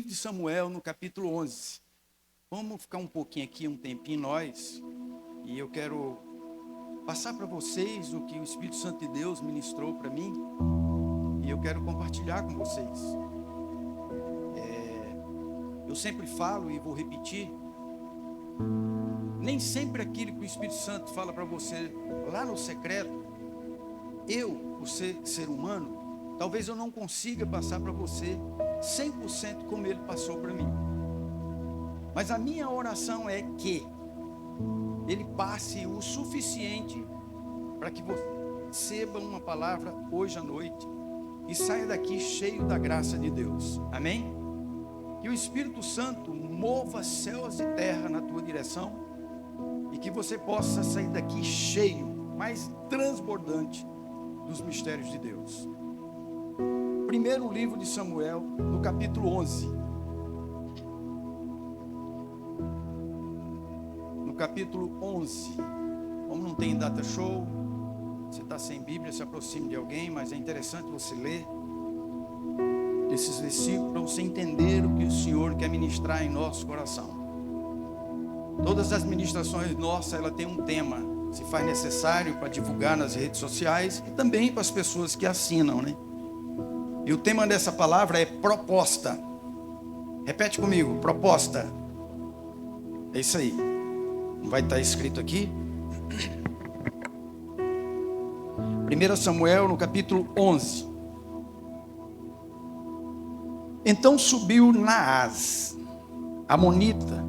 de Samuel, no capítulo 11. Vamos ficar um pouquinho aqui, um tempinho nós, e eu quero passar para vocês o que o Espírito Santo de Deus ministrou para mim, e eu quero compartilhar com vocês. Eu sempre falo e vou repetir, nem sempre aquilo que o Espírito Santo fala para você lá no secreto, eu, por ser humano, talvez eu não consiga passar para você 100% como ele passou para mim. Mas a minha oração é que ele passe o suficiente para que você receba uma palavra hoje à noite e saia daqui cheio da graça de Deus. Amém? Que o Espírito Santo mova céus e terra na tua direção e que você possa sair daqui cheio, mais transbordante dos mistérios de Deus. Primeiro livro de Samuel, no capítulo 11. No capítulo 11. Como não tem data show, você está sem Bíblia, se aproxime de alguém, mas é interessante você ler esses versículos para você entender o que o Senhor quer ministrar em nosso coração. Todas as ministrações nossas, ela tem um tema, se faz necessário para divulgar nas redes sociais e também para as pessoas que assinam, né? E o tema dessa palavra é proposta. Repete comigo, proposta. É isso aí. Não vai estar escrito aqui? 1 Samuel, no capítulo 11. Então subiu Naás, amonita,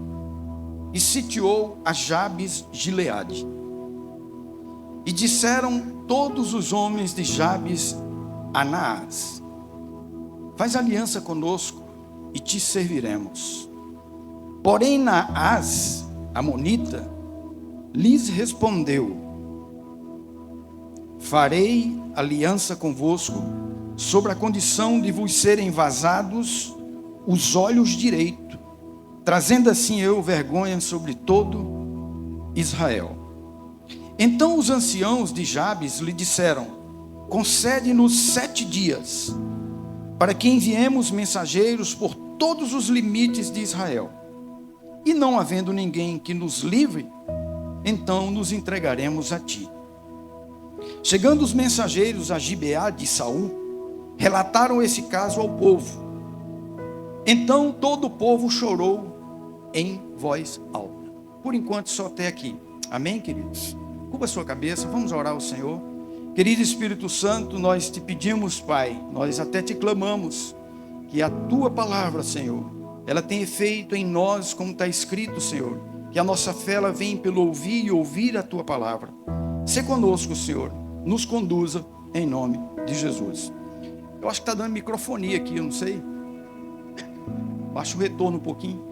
e sitiou a Jabes Gileade. E disseram todos os homens de Jabes a Naás: faz aliança conosco e te serviremos. Porém Naás, amonita, lhes respondeu: farei aliança convosco sobre a condição de vos serem vazados os olhos direito, trazendo assim eu vergonha sobre todo Israel. Então os anciãos de Jabes lhe disseram: concede-nos 7 dias, para que enviemos mensageiros por todos os limites de Israel. E não havendo ninguém que nos livre, então nos entregaremos a ti. Chegando os mensageiros a Gibeá de Saul, relataram esse caso ao povo. Então todo o povo chorou em voz alta. Por enquanto só até aqui. Amém, queridos? Curva a sua cabeça, vamos orar ao Senhor. Querido Espírito Santo, nós te pedimos, Pai, nós até te clamamos, que a tua palavra, Senhor, ela tem efeito em nós, como está escrito, Senhor, que a nossa fé ela vem pelo ouvir e ouvir a tua palavra. Sê conosco, Senhor, nos conduza em nome de Jesus. Eu acho que está dando microfonia aqui, eu não sei. Baixa o retorno um pouquinho.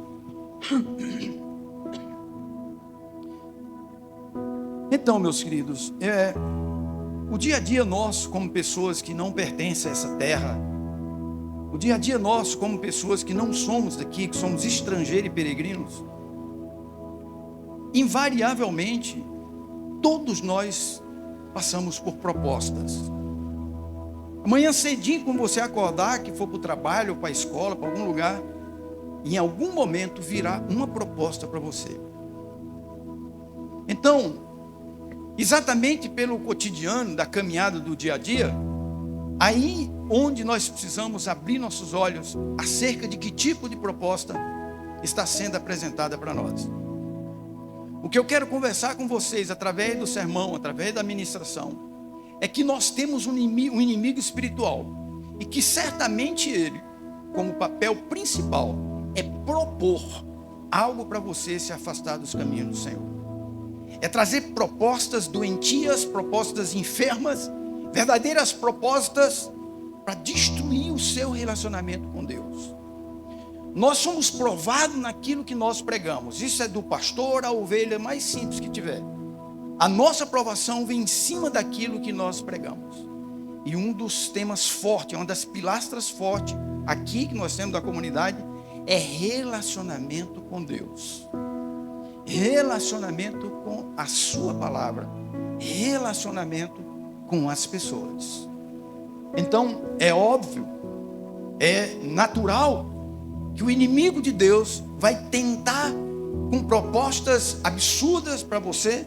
Então, meus queridos, o dia a dia nosso, como pessoas que não pertencem a essa terra, o dia a dia nosso, como pessoas que não somos daqui, que somos estrangeiros e peregrinos, invariavelmente, todos nós passamos por propostas. Amanhã cedinho, quando você acordar, que for para o trabalho, ou para a escola, para algum lugar, em algum momento virá uma proposta para você. Então, exatamente pelo cotidiano, da caminhada do dia a dia, aí onde nós precisamos abrir nossos olhos acerca de que tipo de proposta está sendo apresentada para nós. O que eu quero conversar com vocês através do sermão, através da ministração, é que nós temos um inimigo espiritual e que certamente ele, como papel principal, é propor algo para você se afastar dos caminhos do Senhor. É trazer propostas doentias, propostas enfermas, verdadeiras propostas para destruir o seu relacionamento com Deus. Nós somos provados naquilo que nós pregamos. Isso é do pastor, a ovelha mais simples que tiver. A nossa aprovação vem em cima daquilo que nós pregamos. E um dos temas fortes, uma das pilastras fortes aqui que nós temos da comunidade é relacionamento com Deus. Relacionamento com a sua palavra. Relacionamento com as pessoas. Então, é óbvio, é natural que o inimigo de Deus vai tentar com propostas absurdas para você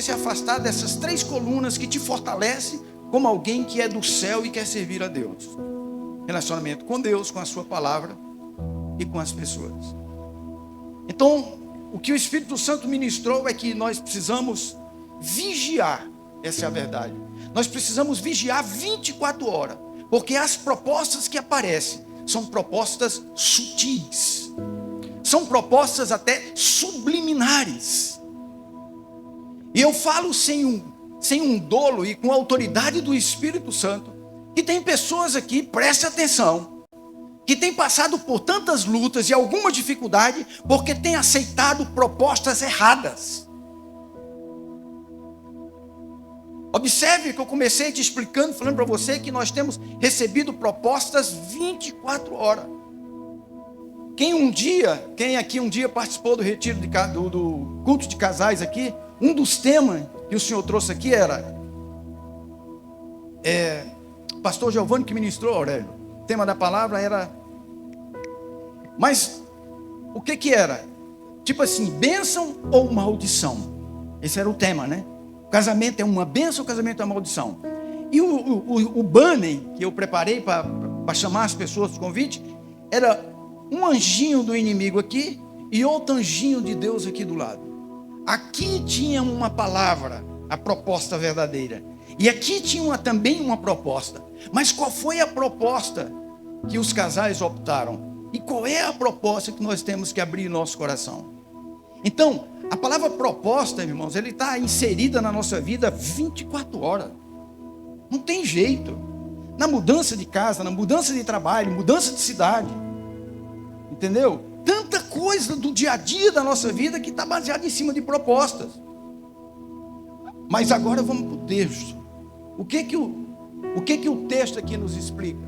se afastar dessas 3 colunas que te fortalecem como alguém que é do céu e quer servir a Deus. Relacionamento com Deus, com a sua palavra e com as pessoas. Então, o que o Espírito Santo ministrou é que nós precisamos vigiar, essa é a verdade. Nós precisamos vigiar 24 horas, porque as propostas que aparecem são propostas sutis, são propostas até subliminares. E eu falo sem um dolo e com a autoridade do Espírito Santo, que tem pessoas aqui, preste atenção, que tem passado por tantas lutas e alguma dificuldade, porque tem aceitado propostas erradas. Observe que eu comecei te explicando, falando para você que nós temos recebido propostas 24 horas. Quem aqui um dia participou do retiro do culto de casais aqui, um dos temas que o Senhor trouxe aqui era, pastor Giovanni que ministrou, Aurélio, o tema da palavra era, mas o que era? Tipo assim, bênção ou maldição? Esse era o tema, né? O casamento é uma bênção, o casamento é uma maldição. E o banner que eu preparei para chamar as pessoas para o convite, era um anjinho do inimigo aqui e outro anjinho de Deus aqui do lado. Aqui tinha uma palavra, a proposta verdadeira. E aqui tinha também uma proposta. Mas qual foi a proposta que os casais optaram? E qual é a proposta que nós temos que abrir nosso coração? Então, a palavra proposta, irmãos, ele está inserida na nossa vida 24 horas. Não tem jeito. Na mudança de casa, na mudança de trabalho, mudança de cidade. Entendeu? Tanta coisa do dia a dia da nossa vida que está baseada em cima de propostas. Mas agora vamos para o texto. O que o texto aqui nos explica?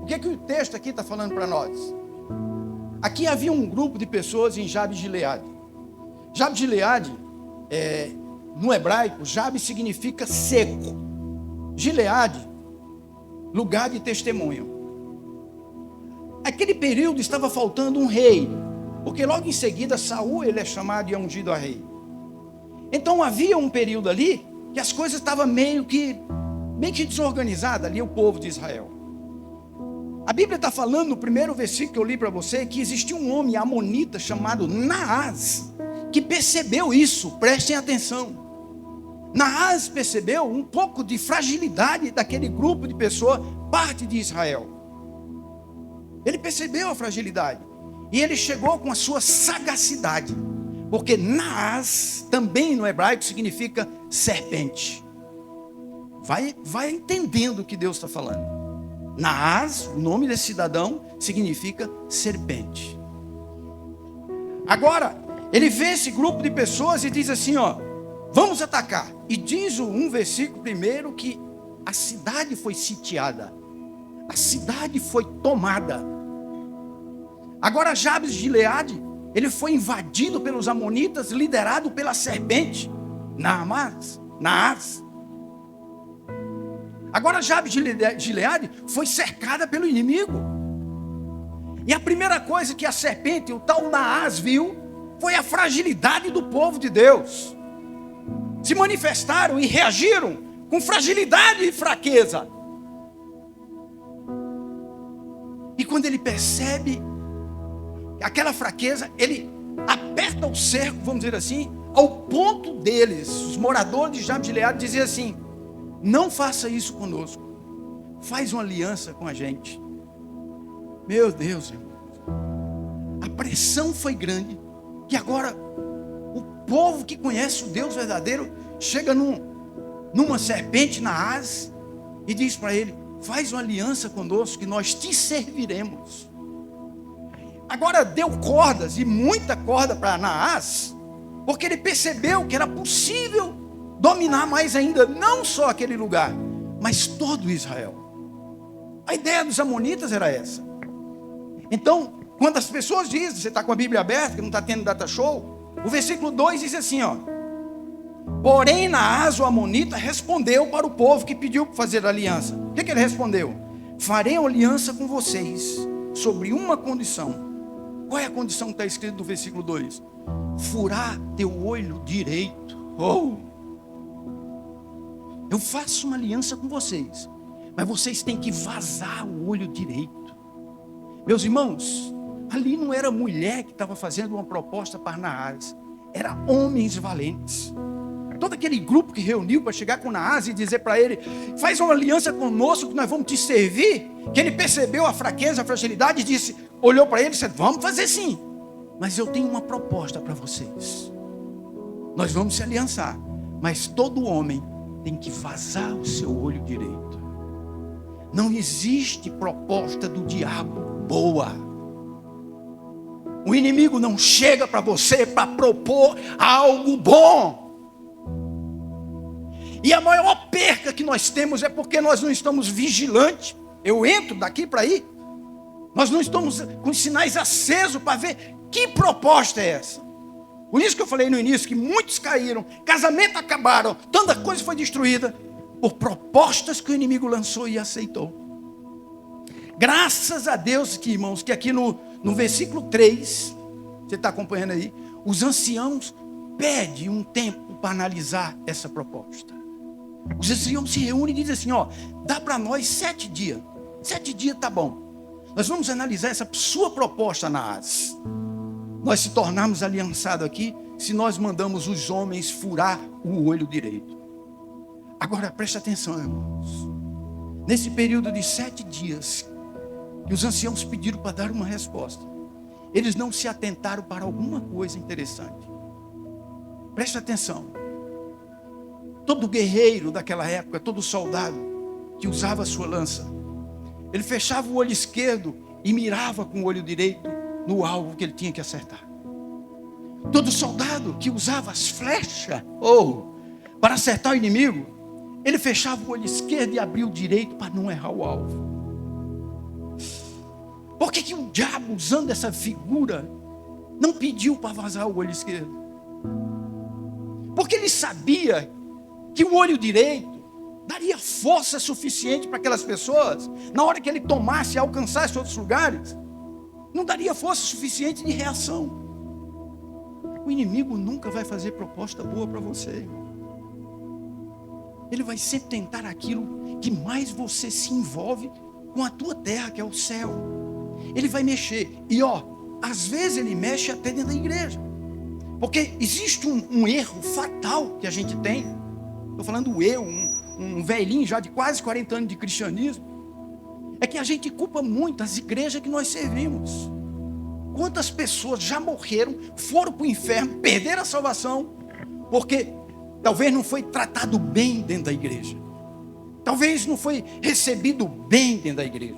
O que o texto aqui está falando para nós? Aqui havia um grupo de pessoas em Jabes de Gileade. Jabes de Gileade, no hebraico, Jabes significa seco. Gileade, lugar de testemunho. Aquele período estava faltando um rei, porque logo em seguida Saul ele é chamado e é ungido a rei. Então havia um período ali que as coisas estavam meio que desorganizadas ali, o povo de Israel. A Bíblia está falando no primeiro versículo que eu li para você, que existia um homem amonita chamado Naás, que percebeu isso, prestem atenção. Naás percebeu um pouco de fragilidade daquele grupo de pessoas, parte de Israel. Ele percebeu a fragilidade, e ele chegou com a sua sagacidade, porque Naás, também no hebraico, significa serpente. Vai entendendo o que Deus está falando. Naás, o nome desse cidadão, significa serpente. Agora, ele vê esse grupo de pessoas e diz assim, vamos atacar. E diz um versículo primeiro que a cidade foi sitiada. A cidade foi tomada. Agora Jabes de Gileade, ele foi invadido pelos amonitas, liderado pela serpente, Naás. Agora Jabes de Gileade foi cercada pelo inimigo. E a primeira coisa que a serpente, o tal Naás, viu, foi a fragilidade do povo de Deus. Se manifestaram e reagiram com fragilidade e fraqueza. E quando ele percebe aquela fraqueza, ele aperta o cerco, vamos dizer assim, ao ponto deles, os moradores de Jabes de Gileade, dizer assim: não faça isso conosco, faz uma aliança com a gente. Meu Deus, irmão, a pressão foi grande, que agora o povo que conhece o Deus verdadeiro chega numa serpente Naás e diz para ele: faz uma aliança conosco que nós te serviremos. Agora deu cordas, e muita corda para Naás, porque ele percebeu que era possível dominar mais ainda, não só aquele lugar, mas todo Israel. A ideia dos amonitas era essa. Então, quando as pessoas dizem, você está com a Bíblia aberta, que não está tendo data show, o versículo 2 diz assim, porém Naás, o amonita, respondeu para o povo que pediu para fazer aliança. O que ele respondeu? Farei aliança com vocês, sobre uma condição. Qual é a condição que está escrita no versículo 2? Furar teu olho direito. Eu faço uma aliança com vocês, mas vocês têm que vazar o olho direito. Meus irmãos, ali não era mulher que estava fazendo uma proposta para Naás, era homens valentes. Todo aquele grupo que reuniu para chegar com Naás e dizer para ele: faz uma aliança conosco que nós vamos te servir. Que ele percebeu a fraqueza, a fragilidade e disse, olhou para ele e disse: vamos fazer sim, mas eu tenho uma proposta para vocês. Nós vamos se aliançar, mas todo homem tem que vazar o seu olho direito. Não existe proposta do diabo boa. O inimigo não chega para você para propor algo bom. E a maior perca que nós temos é porque nós não estamos vigilantes. Eu entro daqui para aí, nós não estamos com sinais acesos para ver que proposta é essa. Por isso que eu falei no início que muitos caíram, casamentos acabaram, tanta coisa foi destruída por propostas que o inimigo lançou e aceitou. Graças a Deus, que irmãos, que aqui no versículo 3, você está acompanhando aí, os anciãos pedem um tempo para analisar essa proposta. Os anciãos se reúnem e dizem assim: ó, dá para nós 7 dias. 7 dias tá bom. Nós vamos analisar essa sua proposta, Naás. Nós se tornarmos aliançados aqui se nós mandamos os homens furar o olho direito. Agora preste atenção, irmãos. Nesse período de 7 dias que os anciãos pediram para dar uma resposta, eles não se atentaram para alguma coisa interessante. Preste atenção. Todo guerreiro daquela época, todo soldado que usava a sua lança, ele fechava o olho esquerdo e mirava com o olho direito no alvo que ele tinha que acertar. Todo soldado que usava as flechas para acertar o inimigo, ele fechava o olho esquerdo e abria o direito para não errar o alvo. Por que o diabo, usando essa figura, não pediu para vazar o olho esquerdo? Porque ele sabia que o olho direito daria força suficiente para aquelas pessoas, na hora que ele tomasse e alcançasse outros lugares, não daria força suficiente de reação. O inimigo nunca vai fazer proposta boa para você. Ele vai sempre tentar aquilo que mais você se envolve com a tua terra, que é o céu. Ele vai mexer, e às vezes ele mexe até dentro da igreja, porque existe um erro fatal que a gente tem. Estou falando um velhinho já de quase 40 anos de cristianismo, é que a gente culpa muito as igrejas que nós servimos. Quantas pessoas já morreram, foram para o inferno, perderam a salvação, porque talvez não foi tratado bem dentro da igreja, talvez não foi recebido bem dentro da igreja,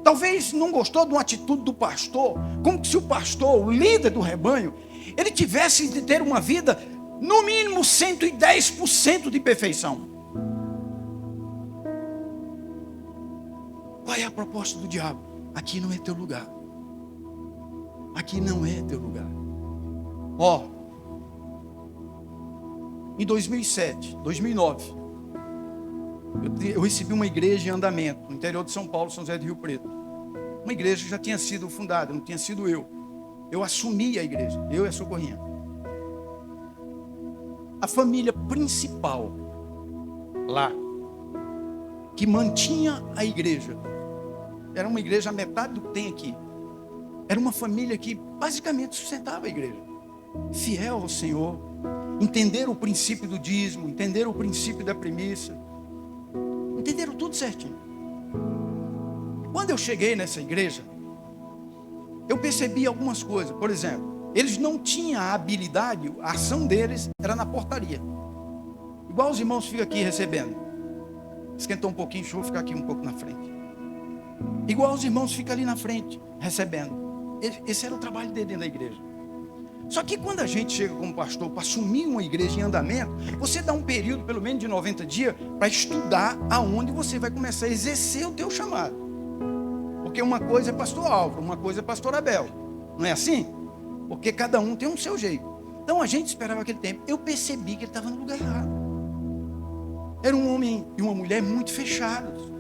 talvez não gostou de uma atitude do pastor, como se o pastor, o líder do rebanho, ele tivesse de ter uma vida no mínimo 110% de perfeição. Qual é a proposta do diabo? Aqui não é teu lugar. Aqui não é teu lugar. Em 2007, 2009, eu recebi uma igreja em andamento, no interior de São Paulo, São José do Rio Preto. Uma igreja que já tinha sido fundada, não tinha sido eu. Eu assumi a igreja, eu e a Socorrinha. A família principal lá, que mantinha a igreja, era uma igreja a metade do que tem aqui. Era uma família que basicamente sustentava a igreja, fiel ao Senhor, entenderam o princípio do dízimo, entenderam o princípio da premissa, entenderam tudo certinho. Quando eu cheguei nessa igreja, eu percebi algumas coisas. Por exemplo, eles não tinham a habilidade, a ação deles era na portaria. Igual os irmãos ficam aqui recebendo. Esquentou um pouquinho, deixa eu ficar aqui um pouco na frente. Igual os irmãos ficam ali na frente, recebendo. Esse era o trabalho dele dentro da igreja. Só que quando a gente chega como pastor para assumir uma igreja em andamento, você dá um período, pelo menos de 90 dias, para estudar aonde você vai começar a exercer o teu chamado. Porque uma coisa é pastor Álvaro, uma coisa é pastor Abel. Não é assim? Porque cada um tem um seu jeito. Então a gente esperava aquele tempo. Eu percebi que ele estava no lugar errado. Era um homem e uma mulher muito fechados.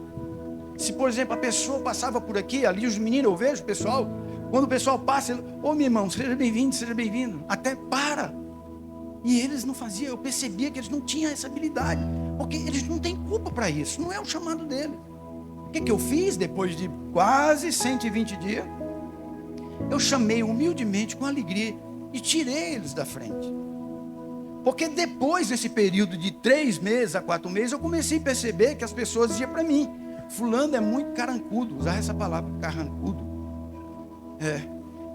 Se, por exemplo, a pessoa passava por aqui, ali os meninos, eu vejo o pessoal, quando o pessoal passa, ô meu irmão, seja bem-vindo, até para. E eles não faziam, eu percebia que eles não tinham essa habilidade, porque eles não têm culpa para isso, não é o chamado deles. O que eu fiz depois de quase 120 dias? Eu chamei humildemente, com alegria, e tirei eles da frente. Porque depois desse período de 3 meses a 4 meses, eu comecei a perceber que as pessoas diziam para mim: fulano é muito carrancudo, usar essa palavra, carrancudo.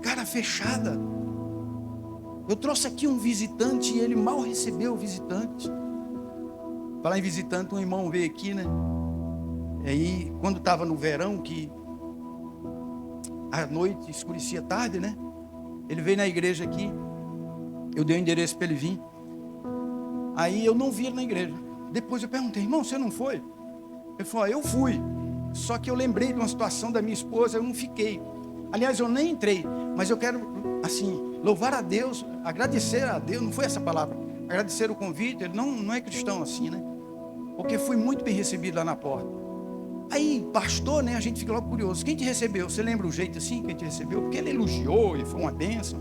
Cara fechada. Eu trouxe aqui um visitante e ele mal recebeu o visitante. Falar em visitante, um irmão veio aqui, né? E aí, quando estava no verão, que à noite escurecia tarde, né? Ele veio na igreja aqui. Eu dei o endereço para ele vir. Aí eu não vi ele na igreja. Depois eu perguntei: irmão, você não foi? Ele falou: eu fui. Só que eu lembrei de uma situação da minha esposa, eu não fiquei. Aliás, eu nem entrei. Mas eu quero, assim, louvar a Deus, agradecer a Deus. Não foi essa palavra. Agradecer o convite. Ele não é cristão assim, né? Porque fui muito bem recebido lá na porta. Aí, pastor, né? A gente fica logo curioso. Quem te recebeu? Você lembra o jeito assim que te recebeu? Porque ele elogiou e foi uma bênção.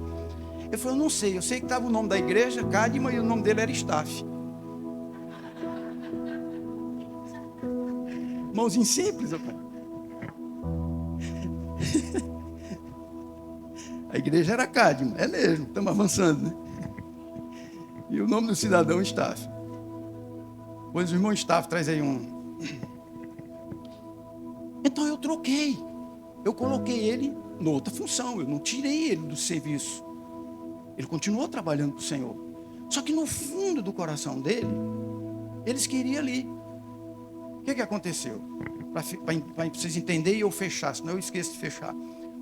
Ele falou: eu não sei. Eu sei que estava o nome da igreja, Cadma, e o nome dele era Staff. Mãozinho simples, rapaz. A igreja era Cadma, é mesmo, estamos avançando, né? E o nome do cidadão, Staff. Pois o irmão Staff traz aí um. Então eu troquei. Eu coloquei ele em outra função. Eu não tirei ele do serviço. Ele continuou trabalhando para o Senhor. Só que no fundo do coração dele, eles queriam ali. O que aconteceu? Para vocês entenderem e eu fechar, senão eu esqueço de fechar.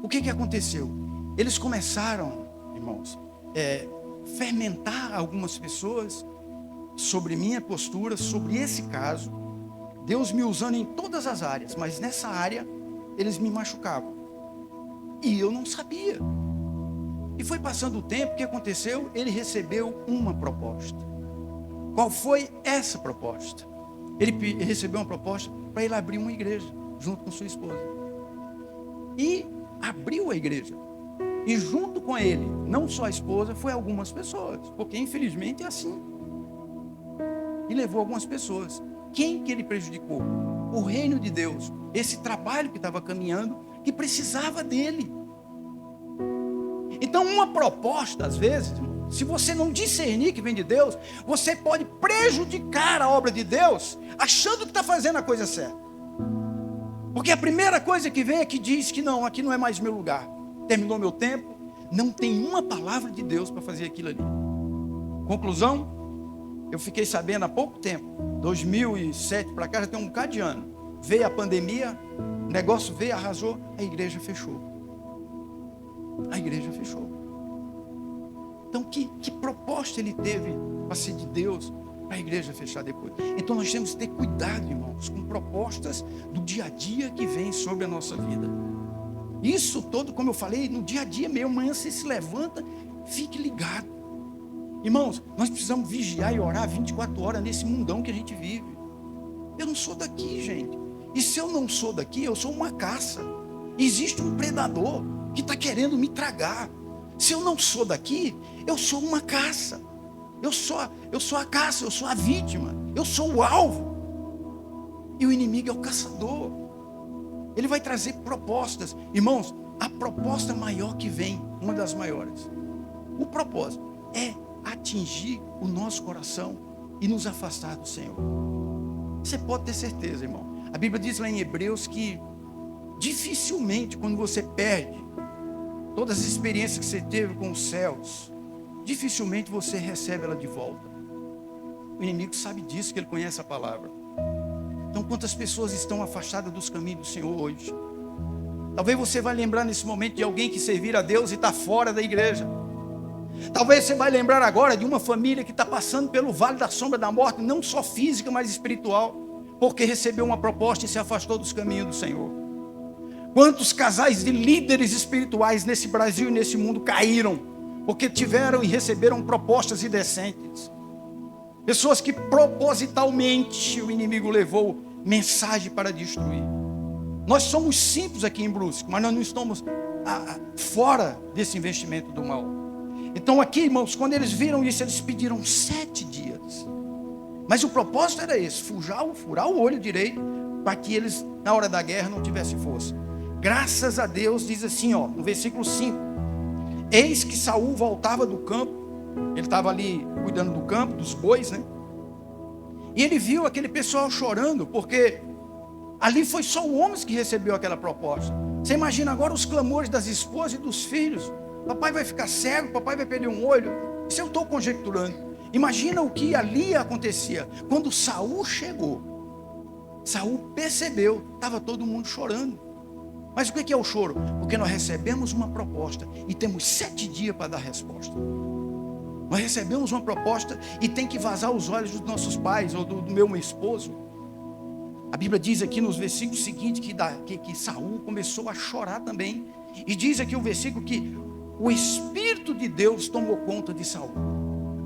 O que aconteceu? Eles começaram, irmãos, fermentar algumas pessoas sobre minha postura, sobre esse caso. Deus me usando em todas as áreas, mas nessa área eles me machucavam. E eu não sabia. E foi passando o tempo, o que aconteceu? Ele recebeu uma proposta. Qual foi essa proposta? Ele recebeu uma proposta para ele abrir uma igreja, junto com sua esposa. E abriu a igreja. E junto com ele, não só a esposa, foi algumas pessoas. Porque infelizmente é assim. E levou algumas pessoas. Quem que ele prejudicou? O reino de Deus. Esse trabalho que estava caminhando, que precisava dele. Então uma proposta, às vezes, se você não discernir que vem de Deus, você pode prejudicar a obra de Deus, achando que está fazendo a coisa certa. Porque a primeira coisa que vem é que diz que não, aqui não é mais meu lugar. Terminou meu tempo, não tem uma palavra de Deus para fazer aquilo ali. Conclusão, eu fiquei sabendo há pouco tempo, 2007 para cá, já tem um bocado de ano. Veio a pandemia, o negócio veio, arrasou, a igreja fechou. A igreja fechou. Então que proposta ele teve para ser de Deus, para a igreja fechar depois? Então nós temos que ter cuidado, irmãos, com propostas do dia a dia que vem sobre a nossa vida. Isso todo, como eu falei, no dia a dia mesmo, amanhã você se levanta, fique ligado. Irmãos, nós precisamos vigiar e orar 24 horas nesse mundão que a gente vive. Eu não sou daqui, gente. E se eu não sou daqui, eu sou uma caça. Existe um predador que está querendo me tragar. Se eu não sou daqui, eu sou uma caça. Eu sou a caça, eu sou a vítima. Eu sou o alvo. E o inimigo é o caçador. Ele vai trazer propostas. Irmãos, a proposta maior que vem, uma das maiores, o propósito é atingir o nosso coração e nos afastar do Senhor. Você pode ter certeza, irmão. A Bíblia diz lá em Hebreus que dificilmente, quando você perde todas as experiências que você teve com os céus, dificilmente você recebe ela de volta. O inimigo sabe disso, que ele conhece a palavra. Então, quantas pessoas estão afastadas dos caminhos do Senhor hoje? Talvez você vai lembrar nesse momento de alguém que servir a Deus e está fora da igreja. Talvez você vai lembrar agora de uma família que está passando pelo vale da sombra da morte, não só física, mas espiritual, porque recebeu uma proposta e se afastou dos caminhos do Senhor. Quantos casais de líderes espirituais nesse Brasil e nesse mundo caíram, porque tiveram e receberam propostas indecentes. Pessoas que propositalmente o inimigo levou mensagem para destruir. Nós somos simples aqui em Brusque, mas nós não estamos fora desse investimento do mal. Então aqui, irmãos, quando eles viram isso, eles pediram 7 dias. Mas o propósito era esse: furar o olho direito, para que eles, na hora da guerra, não tivessem força. Graças a Deus, diz assim, no versículo 5: eis que Saul voltava do campo. Ele estava ali cuidando do campo, dos bois, né? E ele viu aquele pessoal chorando, porque ali foi só o homem que recebeu aquela proposta. Você imagina agora os clamores das esposas e dos filhos: papai vai ficar cego, papai vai perder um olho. Isso eu estou conjecturando. Imagina o que ali acontecia. Quando Saul chegou, Saul percebeu, estava todo mundo chorando. Mas o que é o choro? Porque nós recebemos uma proposta e temos 7 dias para dar resposta. Nós recebemos uma proposta e tem que vazar os olhos dos nossos pais ou do meu esposo. A Bíblia diz aqui nos versículos seguintes que Saul começou a chorar também. E diz aqui o versículo que o Espírito de Deus tomou conta de Saul.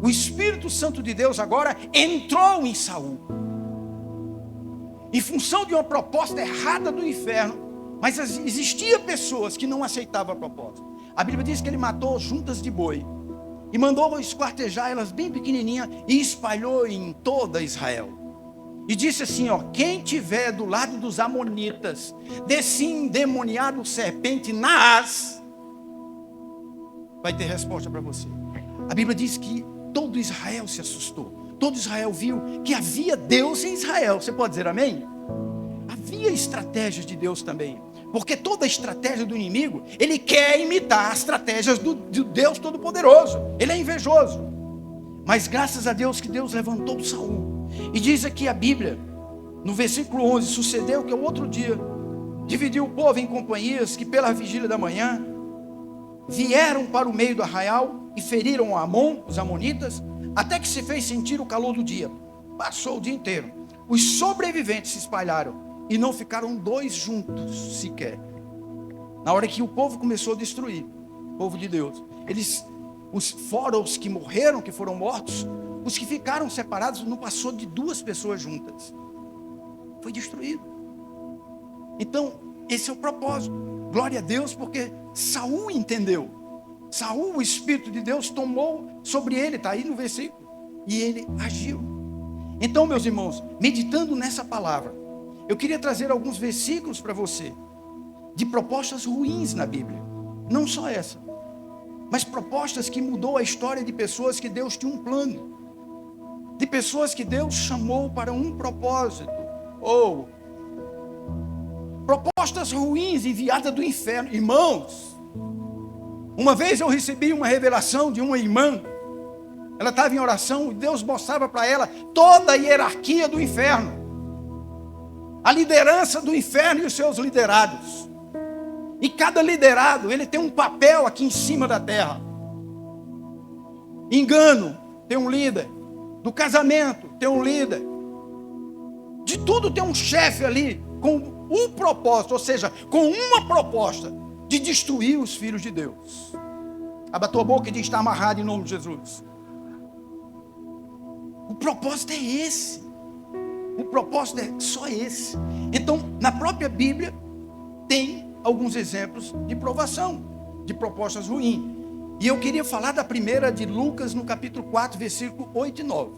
O Espírito Santo de Deus agora entrou em Saul, em função de uma proposta errada do inferno. Mas existia pessoas que não aceitavam a proposta. A Bíblia diz que ele matou juntas de boi e mandou esquartejar elas bem pequenininhas e espalhou em toda Israel. E disse assim, quem tiver do lado dos amonitas, desse endemoniado serpente Naás, vai ter resposta para você. A Bíblia diz que todo Israel se assustou. Todo Israel viu que havia Deus em Israel. Você pode dizer amém? Havia estratégias de Deus também. Porque toda a estratégia do inimigo, ele quer imitar as estratégias do Deus Todo-Poderoso. Ele é invejoso. Mas graças a Deus que Deus levantou Saul. E diz aqui a Bíblia, no versículo 11, sucedeu que o outro dia, dividiu o povo em companhias, que pela vigília da manhã, vieram para o meio do arraial e feriram Amon, os amonitas, até que se fez sentir o calor do dia. Passou o dia inteiro. Os sobreviventes se espalharam e não ficaram 2 juntos sequer. Na hora que o povo começou a destruir, o povo de Deus, fora os que morreram, que foram mortos, os que ficaram separados, não passou de 2 pessoas juntas. Foi destruído. Então, esse é o propósito. Glória a Deus, porque Saul entendeu. Saul, o Espírito de Deus tomou sobre ele, está aí no versículo, e ele agiu. Então, meus irmãos, meditando nessa palavra, eu queria trazer alguns versículos para você, de propostas ruins na Bíblia. Não só essa, mas propostas que mudou a história de pessoas que Deus tinha um plano, de pessoas que Deus chamou para um propósito, ou propostas ruins enviadas do inferno. Irmãos, uma vez eu recebi uma revelação de uma irmã. Ela estava em oração e Deus mostrava para ela toda a hierarquia do inferno, a liderança do inferno e os seus liderados. E cada liderado, ele tem um papel aqui em cima da terra. Engano, tem um líder. Do casamento, tem um líder. De tudo tem um chefe ali, com um propósito, ou seja, com uma proposta de destruir os filhos de Deus. Abra a tua boca e diz: está amarrado em nome de Jesus. O propósito é esse. O propósito é só esse. Então, na própria Bíblia, tem alguns exemplos de provação, de propostas ruins. E eu queria falar da primeira de Lucas, no capítulo 4, versículo 8 e 9.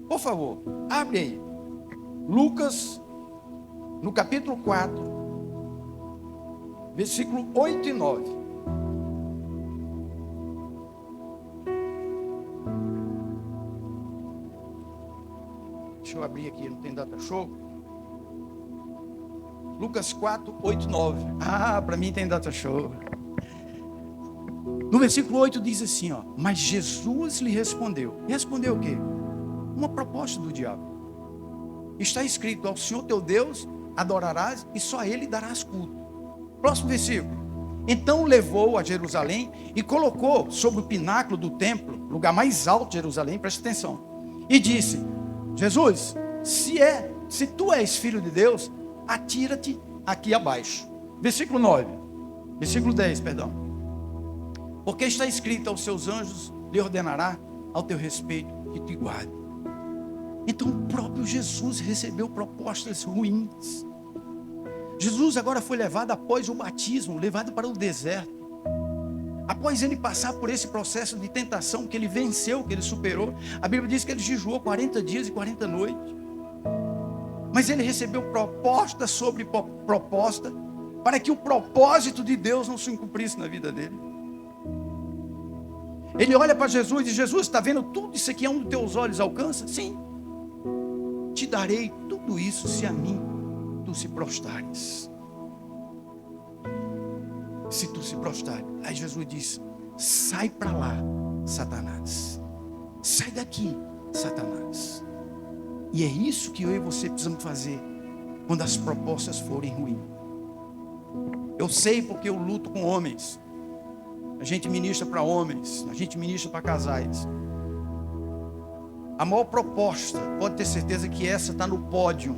Por favor, abre aí. Lucas, no capítulo 4, versículo 8 e 9. Deixa eu abrir aqui, não tem data show. Lucas 4, 8 e 9. Para mim tem data show. No versículo 8 diz assim, mas Jesus lhe respondeu. Respondeu o quê? Uma proposta do diabo. Está escrito: ao Senhor teu Deus adorarás e só a Ele darás culto. Próximo versículo. Então levou a Jerusalém e colocou sobre o pináculo do templo, lugar mais alto de Jerusalém, preste atenção, e disse: Jesus, se tu és filho de Deus, atira-te aqui abaixo. Versículo 9, versículo 10, perdão. Porque está escrito: aos seus anjos lhe ordenará ao teu respeito que te guarde. Então o próprio Jesus recebeu propostas ruins. Jesus agora foi levado após o batismo, levado para o deserto. Após ele passar por esse processo de tentação, que ele venceu, que ele superou, a Bíblia diz que ele jejuou 40 dias e 40 noites. Mas ele recebeu proposta sobre proposta, para que o propósito de Deus não se cumprisse na vida dele. Ele olha para Jesus e diz: Jesus, está vendo tudo isso aqui, onde teus olhos alcançam? Sim. Te darei tudo isso se a mim tu se prostrares. Se tu se prostrares. Aí Jesus diz: sai para lá, Satanás. Sai daqui, Satanás. E é isso que eu e você precisamos fazer quando as propostas forem ruins. Eu sei porque eu luto com homens. A gente ministra para homens, a gente ministra para casais. A maior proposta, pode ter certeza que essa está no pódio,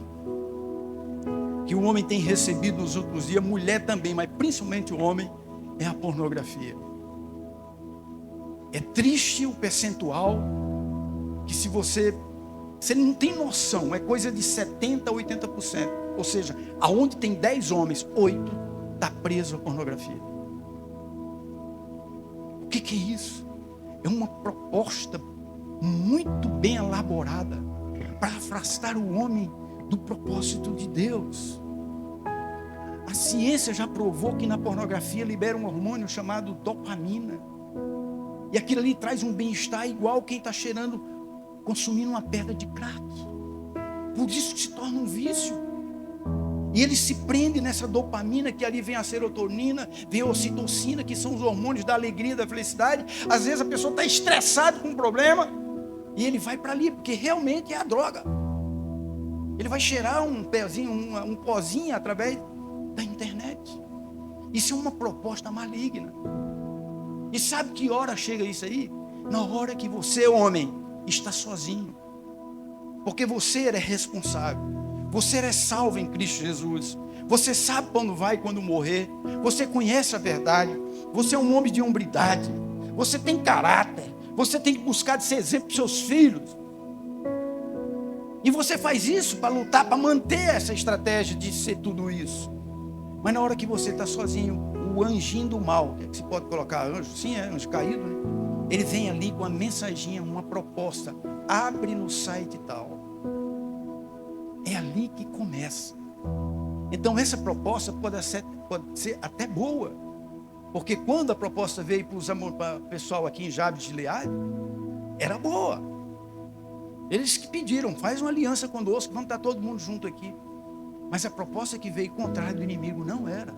que o homem tem recebido nos últimos dias, mulher também, mas principalmente o homem, é a pornografia. É triste o percentual, que se você não tem noção, é coisa de 70% a 80%. Ou seja, aonde tem 10 homens, 8 está preso à pornografia. O que é isso? É uma proposta muito bem elaborada para afastar o homem do propósito de Deus. A ciência já provou que na pornografia libera um hormônio chamado dopamina. E aquilo ali traz um bem-estar igual quem está consumindo uma pedra de crack. Por isso que se torna um vício. E ele se prende nessa dopamina, que ali vem a serotonina, vem a ocitocina, que são os hormônios da alegria, da felicidade. Às vezes a pessoa está estressada com um problema, e ele vai para ali, porque realmente é a droga. Ele vai cheirar um pezinho, um pozinho através da internet. Isso é uma proposta maligna. E sabe que hora chega isso aí? Na hora que você, homem, está sozinho. Porque você é responsável. Você é salvo em Cristo Jesus. Você sabe quando vai e quando morrer. Você conhece a verdade. Você é um homem de hombridade. Você tem caráter. Você tem que buscar de ser exemplo para os seus filhos. E você faz isso para lutar, para manter essa estratégia de ser tudo isso. Mas na hora que você está sozinho, o anjinho do mal, que se pode colocar anjo, sim, é anjo caído, né? Ele vem ali com a mensaginha, uma proposta. Abre no site tal. É ali que começa. Então essa proposta pode ser até boa. Porque quando a proposta veio para o pessoal aqui em Jabes de Gileade, era boa. Eles que pediram: faz uma aliança conosco, vamos estar todo mundo junto aqui. Mas a proposta que veio contrária do inimigo não era.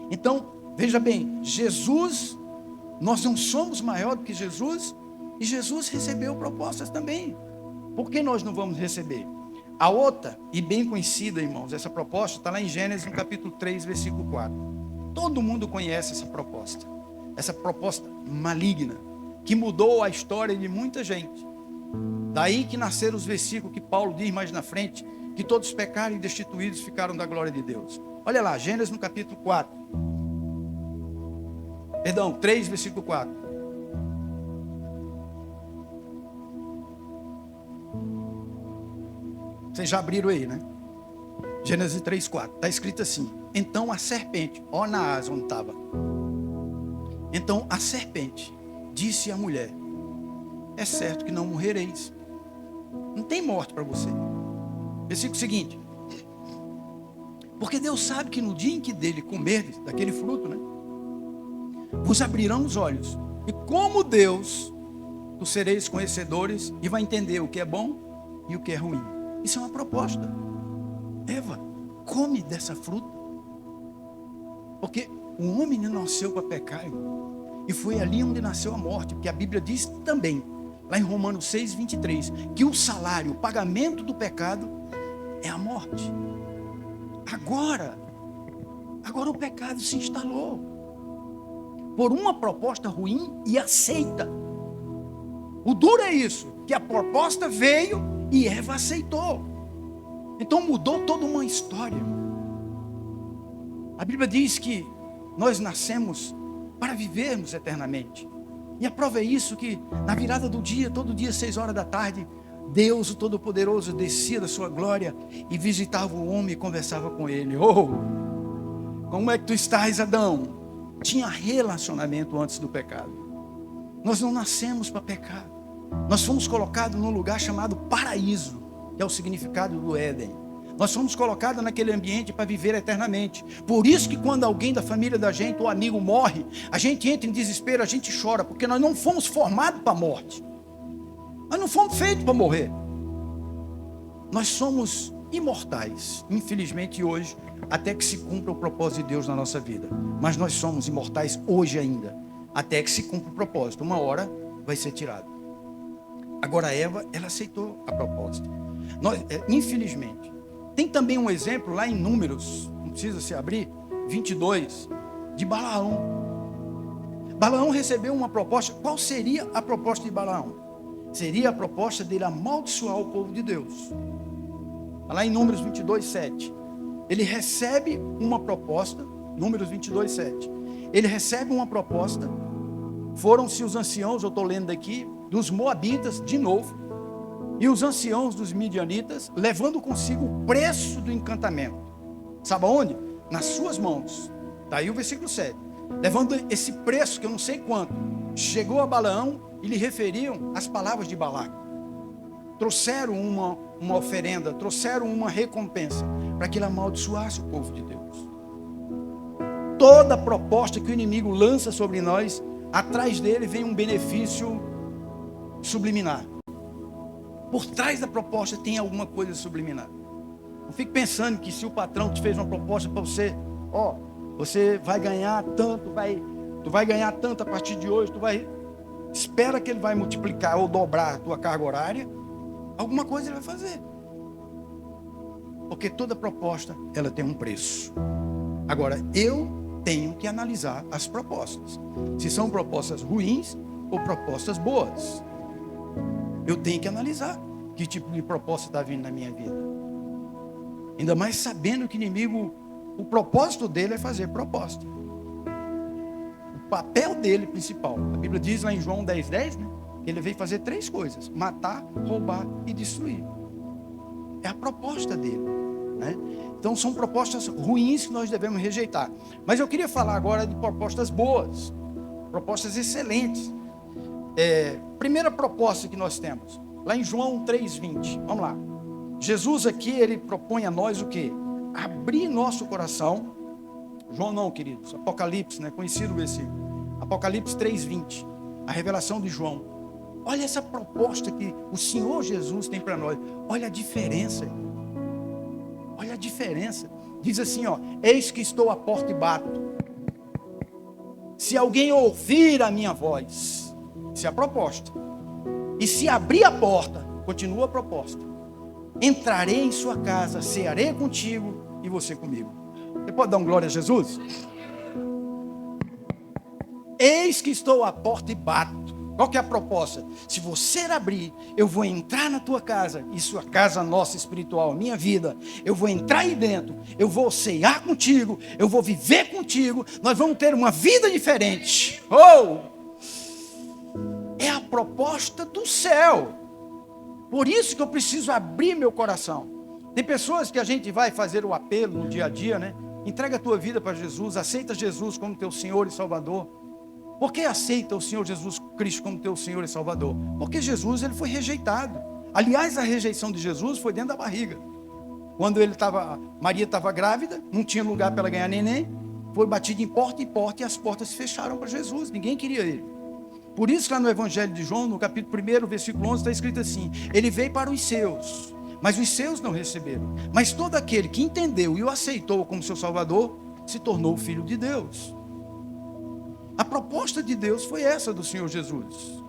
Então, veja bem, Jesus, nós não somos maior do que Jesus, e Jesus recebeu propostas também. Por que nós não vamos receber? A outra, e bem conhecida, irmãos, essa proposta está lá em Gênesis, no capítulo 3, versículo 4. Todo mundo conhece essa proposta maligna, que mudou a história de muita gente. Daí que nasceram os versículos que Paulo diz mais na frente, que todos pecaram e destituídos ficaram da glória de Deus. Olha lá, Gênesis no capítulo 4. Perdão, 3, versículo 4. Vocês já abriram aí, né? Gênesis 3, 4. Está escrito assim: então a serpente, ó na asa onde estava. Então a serpente disse à mulher: é certo que não morrereis. Não tem morte para você. Versículo seguinte: porque Deus sabe que no dia em que dele comerdes daquele fruto, né, vos abrirão os olhos. E como Deus, tu sereis conhecedores e vai entender o que é bom e o que é ruim. Isso é uma proposta. Eva, come dessa fruta. Porque o homem não nasceu para pecar, irmão. E foi ali onde nasceu a morte. Porque a Bíblia diz também, lá em Romanos 6, 23, que o salário, o pagamento do pecado é a morte. Agora o pecado se instalou por uma proposta ruim e aceita. O duro é isso, que a proposta veio e Eva aceitou. Então mudou toda uma história. A Bíblia diz que nós nascemos para vivermos eternamente. E a prova é isso, que na virada do dia, todo dia 6 horas da tarde, Deus, o Todo-Poderoso, descia da sua glória e visitava o homem e conversava com ele. Oh, como é que tu estás, Adão? Tinha relacionamento antes do pecado. Nós não nascemos para pecar. Nós fomos colocados num lugar chamado paraíso, que é o significado do Éden. Nós fomos colocados naquele ambiente para viver eternamente. Por isso que quando alguém da família da gente, ou amigo, morre, a gente entra em desespero, a gente chora, porque nós não fomos formados para a morte. Nós não fomos feitos para morrer. Nós somos imortais, infelizmente hoje, até que se cumpra o propósito de Deus na nossa vida. Mas nós somos imortais hoje ainda, até que se cumpra o propósito. Uma hora vai ser tirado. Agora Eva, ela aceitou a proposta. Infelizmente. Tem também um exemplo lá em Números, não precisa se abrir, 22, de Balaão. Balaão recebeu uma proposta. Qual seria a proposta de Balaão? Seria a proposta dele amaldiçoar o povo de Deus. Lá em Números 22, 7. Ele recebe uma proposta, Números 22, 7. Ele recebe uma proposta, foram-se os anciãos, eu estou lendo aqui, dos Moabitas, de novo, e os anciãos dos Midianitas, levando consigo o preço do encantamento. Sabe aonde? Nas suas mãos. Está aí o versículo 7. Levando esse preço, que eu não sei quanto, chegou a Balaão e lhe referiam as palavras de Balaque. Trouxeram uma oferenda, trouxeram uma recompensa, para que ele amaldiçoasse o povo de Deus. Toda proposta que o inimigo lança sobre nós, atrás dele vem um benefício subliminar. Por trás da proposta tem alguma coisa subliminar. Não fique pensando que se o patrão te fez uma proposta para você, você vai ganhar tanto, tu vai ganhar tanto a partir de hoje, espera que ele vai multiplicar ou dobrar a tua carga horária, alguma coisa ele vai fazer. Porque toda proposta, ela tem um preço. Agora, eu tenho que analisar as propostas. Se são propostas ruins ou propostas boas. Eu tenho que analisar que tipo de proposta está vindo na minha vida. Ainda mais sabendo que o inimigo, o propósito dele é fazer proposta. O papel dele principal. A Bíblia diz lá em João 10:10, né? Que ele veio fazer 3 coisas: matar, roubar e destruir. É a proposta dele, né? Então são propostas ruins que nós devemos rejeitar. Mas eu queria falar agora de propostas boas, propostas excelentes. Primeira proposta que nós temos, lá em João 3:20, vamos lá. Jesus aqui, ele propõe a nós o quê? Abrir nosso coração. João não, queridos, Apocalipse, né? Conhecido o versículo. Apocalipse 3:20, a revelação de João. Olha essa proposta que o Senhor Jesus tem para nós. Olha a diferença. Olha a diferença. Diz assim, eis que estou à porta e bato. Se alguém ouvir a minha voz, isso é a proposta. E se abrir a porta, continua a proposta. Entrarei em sua casa, cearei contigo e você comigo. Você pode dar um glória a Jesus? Eis que estou à porta e bato. Qual que é a proposta? Se você abrir, eu vou entrar na tua casa, e sua casa nossa espiritual, minha vida, eu vou entrar aí dentro, eu vou cear contigo, eu vou viver contigo, nós vamos ter uma vida diferente. É a proposta do céu. Por isso que eu preciso abrir meu coração. Tem pessoas que a gente vai fazer o apelo no dia a dia, né? Entrega a tua vida para Jesus, aceita Jesus como teu Senhor e Salvador. Por que aceita o Senhor Jesus Cristo como teu Senhor e Salvador? Porque Jesus, ele foi rejeitado. Aliás, a rejeição de Jesus foi dentro da barriga. Quando Maria estava grávida, não tinha lugar para ela ganhar neném, foi batido em porta e as portas se fecharam para Jesus. Ninguém queria ele. Por isso que lá no Evangelho de João, no capítulo 1, versículo 11, está escrito assim: ele veio para os seus, mas os seus não receberam. Mas todo aquele que entendeu e o aceitou como seu Salvador, se tornou filho de Deus. A proposta de Deus foi essa do Senhor Jesus: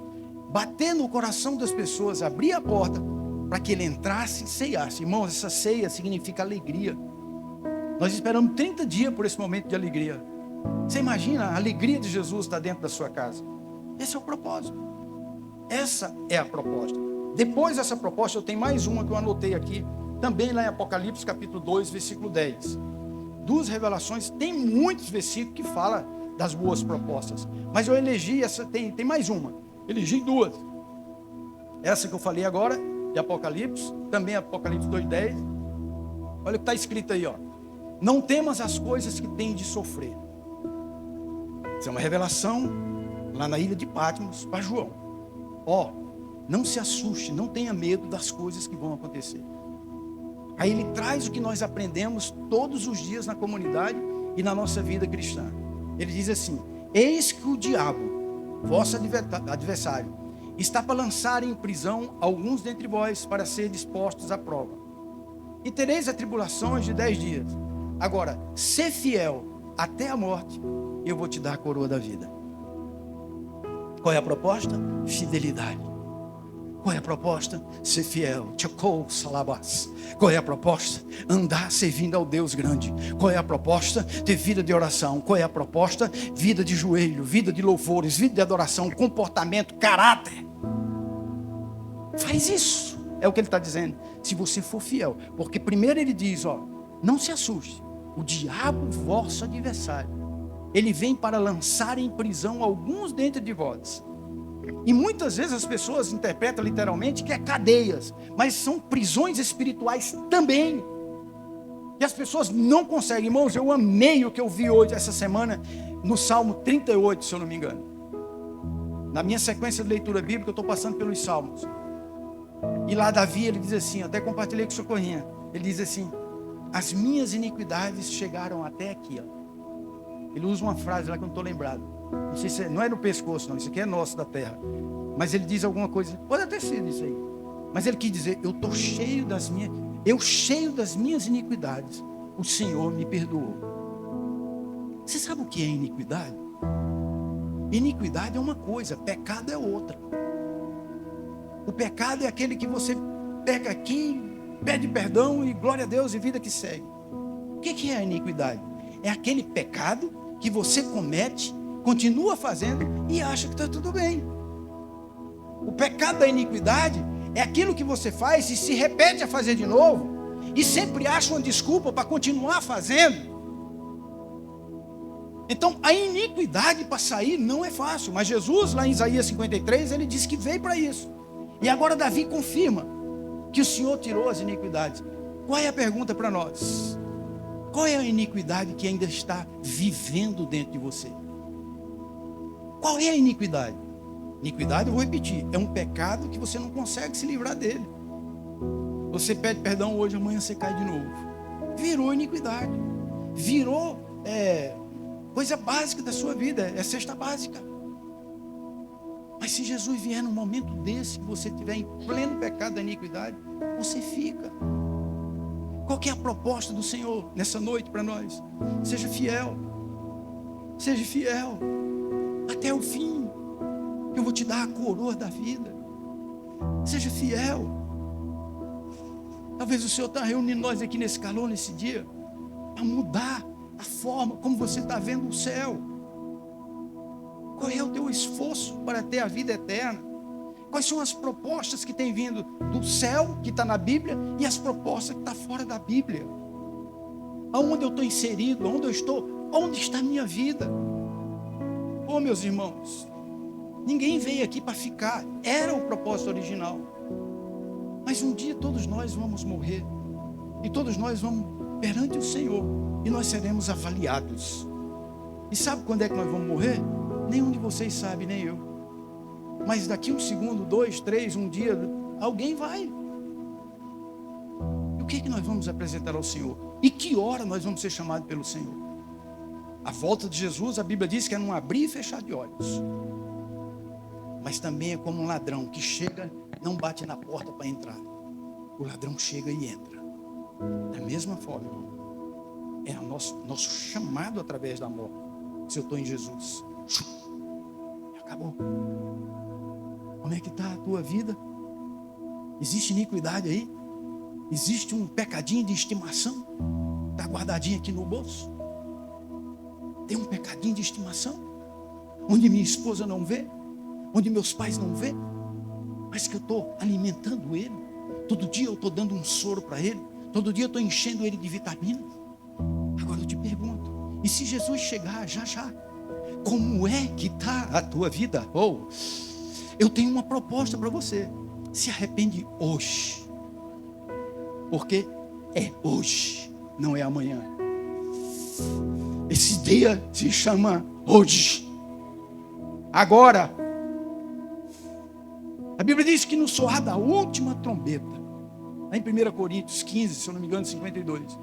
bater no coração das pessoas, abrir a porta para que ele entrasse e ceiasse. Irmãos, essa ceia significa alegria. Nós esperamos 30 dias por esse momento de alegria. Você imagina a alegria de Jesus estar dentro da sua casa? Esse é o propósito. Essa é a proposta. Depois dessa proposta, eu tenho mais uma que eu anotei aqui, também lá em Apocalipse capítulo 2, versículo 10. 2 revelações, tem muitos versículos que falam das boas propostas. Mas eu elegi essa, tem mais uma. Elegi 2. Essa que eu falei agora de Apocalipse, também Apocalipse 2:10. Olha o que está escrito aí, ó. Não temas as coisas que tem de sofrer. Isso é uma revelação lá na ilha de Patmos para João. Ó, não se assuste, não tenha medo das coisas que vão acontecer. Aí ele traz o que nós aprendemos todos os dias na comunidade e na nossa vida cristã. Ele diz assim: eis que o diabo, vosso adversário, está para lançar em prisão alguns dentre vós, para ser dispostos à prova. E tereis atribulações de 10 dias. Agora, ser fiel até a morte, eu vou te dar a coroa da vida. Qual é a proposta? Fidelidade. Qual é a proposta? Ser fiel. Tchocou, salabás. Qual é a proposta? Andar servindo ao Deus grande. Qual é a proposta? Ter vida de oração. Qual é a proposta? Vida de joelho, vida de louvores, vida de adoração, comportamento, caráter. Faz isso. É o que ele está dizendo. Se você for fiel. Porque primeiro ele diz, ó, não se assuste. O diabo, vosso adversário, ele vem para lançar em prisão alguns dentre de vós. E muitas vezes as pessoas interpretam literalmente que é cadeias, mas são prisões espirituais também. E as pessoas não conseguem. Irmãos, eu amei o que eu vi hoje, essa semana, no Salmo 38, se eu não me engano. Na minha sequência de leitura bíblica, eu estou passando pelos Salmos. E lá Davi, ele diz assim, até compartilhei com o Socorrinha. Ele diz assim: as minhas iniquidades chegaram até aqui, ó. Ele usa uma frase lá que eu não estou lembrado. Não sei se não é no pescoço, não. Isso aqui é nosso da terra. Mas ele diz alguma coisa. Pode até ser isso aí. Mas ele quis dizer: eu estou cheio das minhas. Eu cheio das minhas iniquidades. O Senhor me perdoou. Você sabe o que é iniquidade? Iniquidade é uma coisa, pecado é outra. O pecado é aquele que você pega aqui, pede perdão e glória a Deus e vida que segue. O que é a iniquidade? É aquele pecado que você comete, continua fazendo e acha que está tudo bem. O pecado da iniquidade é aquilo que você faz e se repete a fazer de novo e sempre acha uma desculpa para continuar fazendo. Então a iniquidade para sair não é fácil, mas Jesus lá em Isaías 53 ele disse que veio para isso. E agora Davi confirma que o Senhor tirou as iniquidades. Qual é a pergunta para nós? Qual é a iniquidade que ainda está vivendo dentro de você? Qual é a iniquidade? Iniquidade, eu vou repetir, é um pecado que você não consegue se livrar dele. Você pede perdão hoje, amanhã você cai de novo. Virou iniquidade. Virou coisa básica da sua vida, é cesta básica. Mas se Jesus vier num momento desse, que você estiver em pleno pecado da iniquidade, você fica. Qual que é a proposta do Senhor nessa noite para nós? Seja fiel. Seja fiel. Até o fim. Eu vou te dar a coroa da vida. Seja fiel. Talvez o Senhor está reunindo nós aqui nesse calor, nesse dia, para mudar a forma como você está vendo o céu. Qual é o teu esforço para ter a vida eterna? Quais são as propostas que têm vindo do céu, que está na Bíblia, e as propostas que estão fora da Bíblia? Aonde eu estou inserido? Aonde eu estou? Onde está a minha vida? Oh, meus irmãos, ninguém veio aqui para ficar. Era o propósito original. Mas um dia todos nós vamos morrer. E todos nós vamos perante o Senhor. E nós seremos avaliados. E sabe quando é que nós vamos morrer? Nenhum de vocês sabe, nem eu. Mas daqui um segundo, 2, 3, um dia, alguém vai. E o que é que nós vamos apresentar ao Senhor? E que hora nós vamos ser chamados pelo Senhor? A volta de Jesus, a Bíblia diz que é num abrir e fechar de olhos. Mas também é como um ladrão que chega, não bate na porta para entrar. O ladrão chega e entra. Da mesma forma, irmão. É o nosso chamado através da morte. Se eu estou em Jesus, acabou. Como é que está a tua vida? Existe iniquidade aí? Existe um pecadinho de estimação? Está guardadinho aqui no bolso? Tem um pecadinho de estimação? Onde minha esposa não vê? Onde meus pais não vê? Mas que eu estou alimentando ele. Todo dia eu estou dando um soro para ele. Todo dia eu estou enchendo ele de vitaminas. Agora eu te pergunto, e se Jesus chegar já? Como é que está a tua vida? Eu tenho uma proposta para você. se arrepende hoje. Porque é hoje, não é amanhã. Esse dia se chama hoje. Agora. A Bíblia diz que no soar da última trombeta, lá em 1 Coríntios 15, se eu não me engano, 52,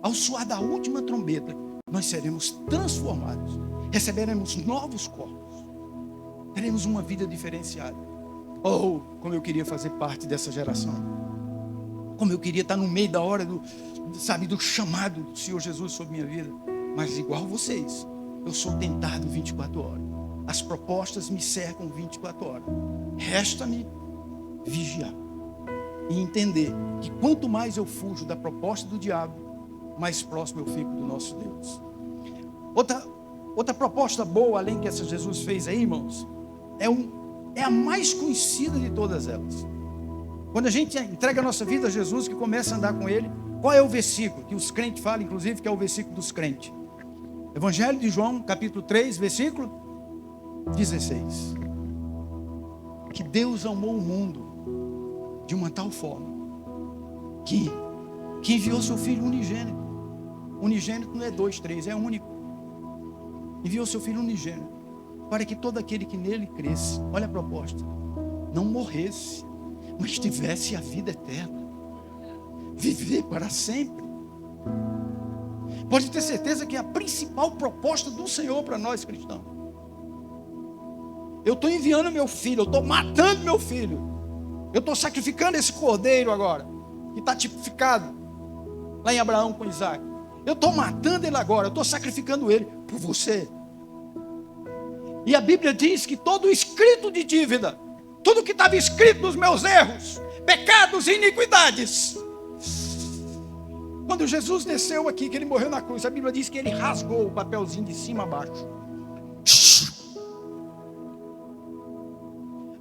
ao soar da última trombeta, nós seremos transformados, receberemos novos corpos, teremos uma vida diferenciada. Oh, como eu queria fazer parte dessa geração, como eu queria estar no meio da hora do chamado do Senhor Jesus sobre minha vida. Mas igual vocês, eu sou tentado 24 horas, as propostas me cercam 24 horas, resta-me vigiar e entender que quanto mais eu fujo da proposta do diabo, mais próximo eu fico do nosso Deus. Outra proposta boa, além que essa Jesus fez aí, irmãos, é a mais conhecida de todas elas. Quando a gente entrega a nossa vida a Jesus, que começa a andar com Ele, qual é o versículo que os crentes falam, inclusive, que é o versículo dos crentes? Evangelho de João, capítulo 3, versículo 16. Que Deus amou o mundo de uma tal forma que enviou seu Filho unigênito. Unigênito não é 2, 3, é único. Enviou seu Filho unigênito para que todo aquele que nele cresce, olha a proposta, não morresse, mas tivesse a vida eterna, viver para sempre. Pode ter certeza que é a principal proposta do Senhor para nós cristãos. Eu estou enviando meu filho, eu estou matando meu filho, eu estou sacrificando esse cordeiro agora, que está tipificado lá em Abraão com Isaac. Eu estou matando ele agora, eu estou sacrificando ele por você. E a Bíblia diz que todo escrito de dívida, tudo que estava escrito nos meus erros, pecados e iniquidades, quando Jesus desceu aqui, que ele morreu na cruz, a Bíblia diz que ele rasgou o papelzinho de cima a baixo,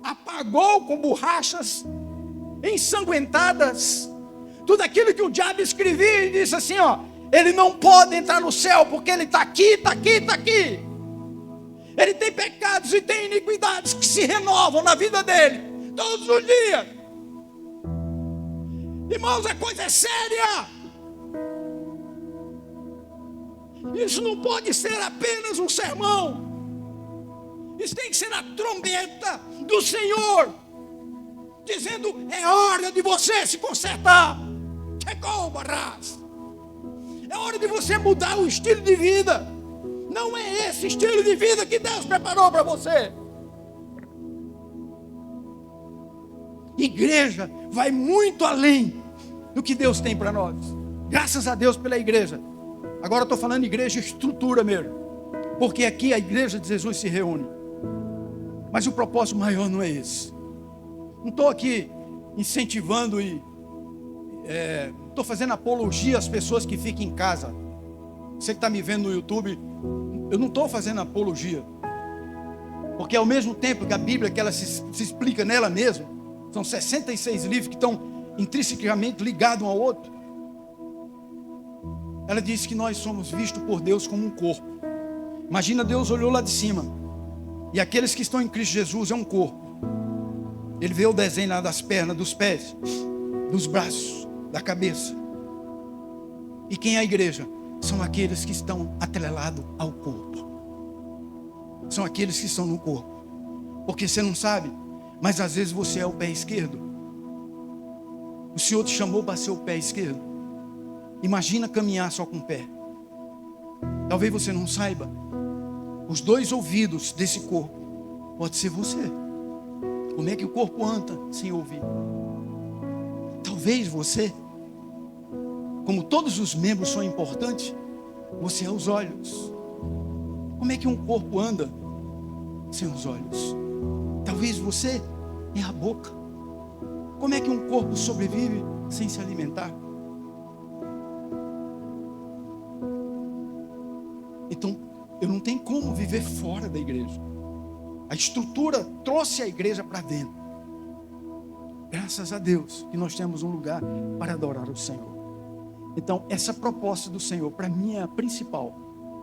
apagou com borrachas ensanguentadas tudo aquilo que o diabo escrevia e disse assim, ó, ele não pode entrar no céu porque ele está aqui, está aqui, está aqui. Ele tem pecados e tem iniquidades que se renovam na vida dele todos os dias. Irmãos, a coisa é séria. Isso não pode ser apenas um sermão. Isso tem que ser a trombeta do Senhor, dizendo, é hora de você se consertar. Chegou, barras. É hora de você mudar o estilo de vida. Não é esse estilo de vida que Deus preparou para você. Igreja vai muito além do que Deus tem para nós. Graças a Deus pela igreja. Agora eu estou falando de igreja estrutura mesmo, porque aqui a igreja de Jesus se reúne. Mas o propósito maior não é esse. Não estou aqui incentivando e estou fazendo apologia às pessoas que ficam em casa. Você que está me vendo no YouTube, eu não estou fazendo apologia, porque ao mesmo tempo que a Bíblia, que ela se explica nela mesma, são 66 livros que estão intrinsecamente ligados um ao outro. Ela diz que nós somos vistos por Deus como um corpo. Imagina, Deus olhou lá de cima, e aqueles que estão em Cristo Jesus é um corpo. Ele vê o desenho lá das pernas, dos pés, dos braços, da cabeça. E quem é a igreja? São aqueles que estão atrelados ao corpo. São aqueles que estão no corpo. Porque você não sabe, mas às vezes você é o pé esquerdo. O Senhor te chamou para ser o pé esquerdo. Imagina caminhar só com o pé. Talvez você não saiba. Os 2 ouvidos desse corpo pode ser você. Como é que o corpo anda sem ouvir? Talvez você, como todos os membros são importantes, você é os olhos. Como é que um corpo anda sem os olhos? Talvez você é a boca. Como é que um corpo sobrevive sem se alimentar? Então, eu não tenho como viver fora da igreja. A estrutura trouxe a igreja para dentro. Graças a Deus que nós temos um lugar para adorar o Senhor. Então, essa proposta do Senhor, para mim é a principal.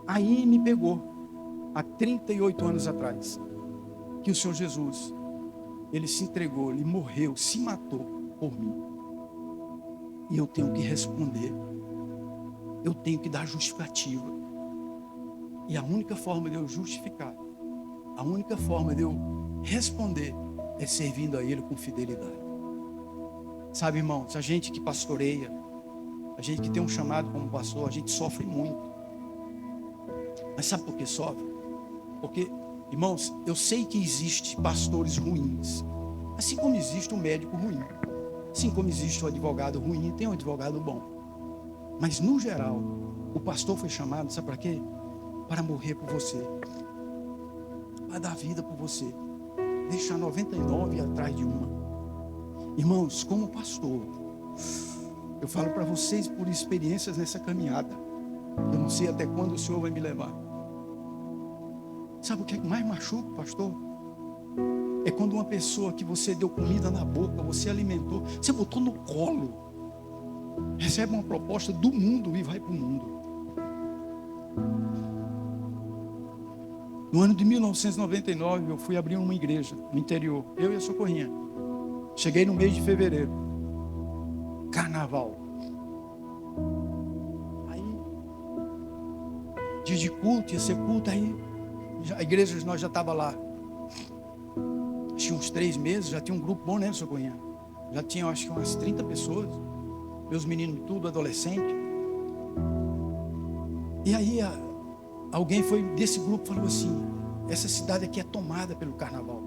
Aí me pegou, há 38 anos atrás, que o Senhor Jesus Ele se entregou, ele morreu, se matou por mim. E eu tenho que responder. Eu tenho que dar justificativa. E a única forma de eu justificar, a única forma de eu responder é servindo a Ele com fidelidade. Sabe, irmãos, a gente que pastoreia, a gente que tem um chamado como pastor, a gente sofre muito. Mas sabe por que sofre? Porque, irmãos, eu sei que existe pastores ruins, assim como existe um médico ruim, assim como existe um advogado ruim, tem um advogado bom. Mas no geral, o pastor foi chamado, sabe para quê? Para morrer por você, para dar vida por você, deixar 99 atrás de uma. Irmãos, como pastor, eu falo para vocês por experiências nessa caminhada. Eu não sei até quando o Senhor vai me levar. Sabe o que mais machuca, pastor? É quando uma pessoa que você deu comida na boca, você alimentou, você botou no colo, recebe uma proposta do mundo e vai para o mundo. No ano de 1999, eu fui abrir uma igreja no interior, eu e a Socorrinha. Cheguei no mês de fevereiro, carnaval. Aí, dia de culto, ia ser culto, aí a igreja nós já estava lá. Tinha uns 3 meses, já tinha um grupo bom, né, Socorrinha? Já tinha, acho que umas 30 pessoas, meus meninos tudo, adolescente. E aí, alguém foi desse grupo e falou assim: essa cidade aqui é tomada pelo carnaval.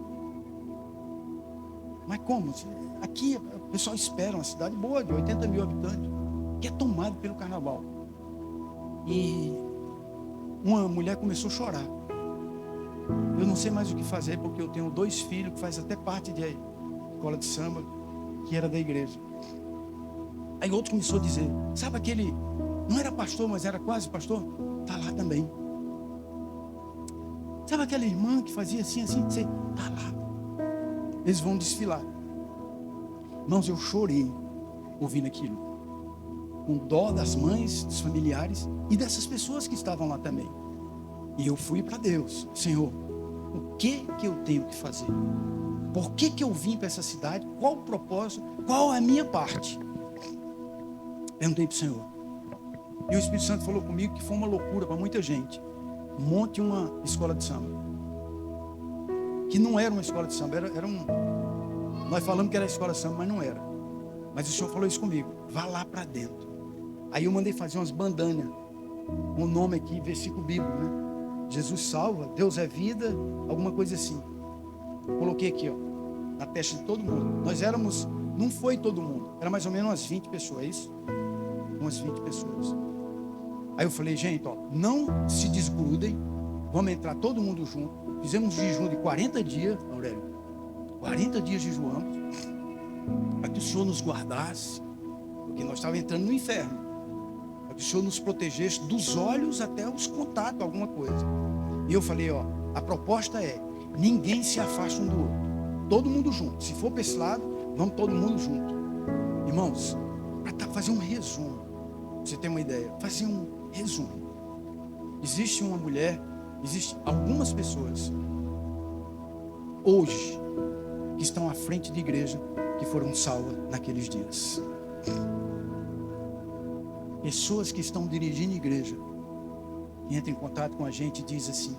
Mas como? Aqui o pessoal espera uma cidade boa, de 80 mil habitantes, que é tomada pelo carnaval. E uma mulher começou a chorar. Eu não sei mais o que fazer, porque eu tenho 2 filhos que fazem até parte de escola de samba, que era da igreja. Aí outro começou a dizer: sabe aquele, não era pastor, mas era quase pastor? Está lá também. Sabe aquela irmã que fazia assim, você está lá. Eles vão desfilar. Irmãos, eu chorei ouvindo aquilo, com dó das mães, dos familiares e dessas pessoas que estavam lá também. E eu fui para Deus: Senhor, o que eu tenho que fazer? Por que eu vim para essa cidade? Qual o propósito? Qual a minha parte? Perguntei para o Senhor. E o Espírito Santo falou comigo que foi uma loucura para muita gente. Monte uma escola de samba. Que não era uma escola de samba, era um... Nós falamos que era escola de samba, mas não era. Mas o Senhor falou isso comigo: vá lá para dentro. Aí eu mandei fazer umas bandanas, com o nome aqui, versículo bíblico, né? Jesus salva, Deus é vida, alguma coisa assim. Coloquei aqui, ó, na testa de todo mundo. Nós éramos, não foi todo mundo, era mais ou menos umas 20 pessoas, é isso? Umas 20 pessoas. Aí eu falei: gente, ó, não se desgrudem, vamos entrar todo mundo junto. Fizemos um jejum de 40 dias, Aurélio. 40 dias jejuamos, para que o Senhor nos guardasse, porque nós estávamos entrando no inferno. Para que o Senhor nos protegesse dos olhos até os contatos, alguma coisa. E eu falei: ó, a proposta é: ninguém se afasta um do outro, todo mundo junto. Se for para esse lado, vamos todo mundo junto. Irmãos, para fazer um resumo, pra você ter uma ideia, fazer um resumo. Existe uma mulher, existe algumas pessoas hoje que estão à frente de igreja, que foram salvas naqueles dias. Pessoas que estão dirigindo igreja, que entram em contato com a gente e dizem assim: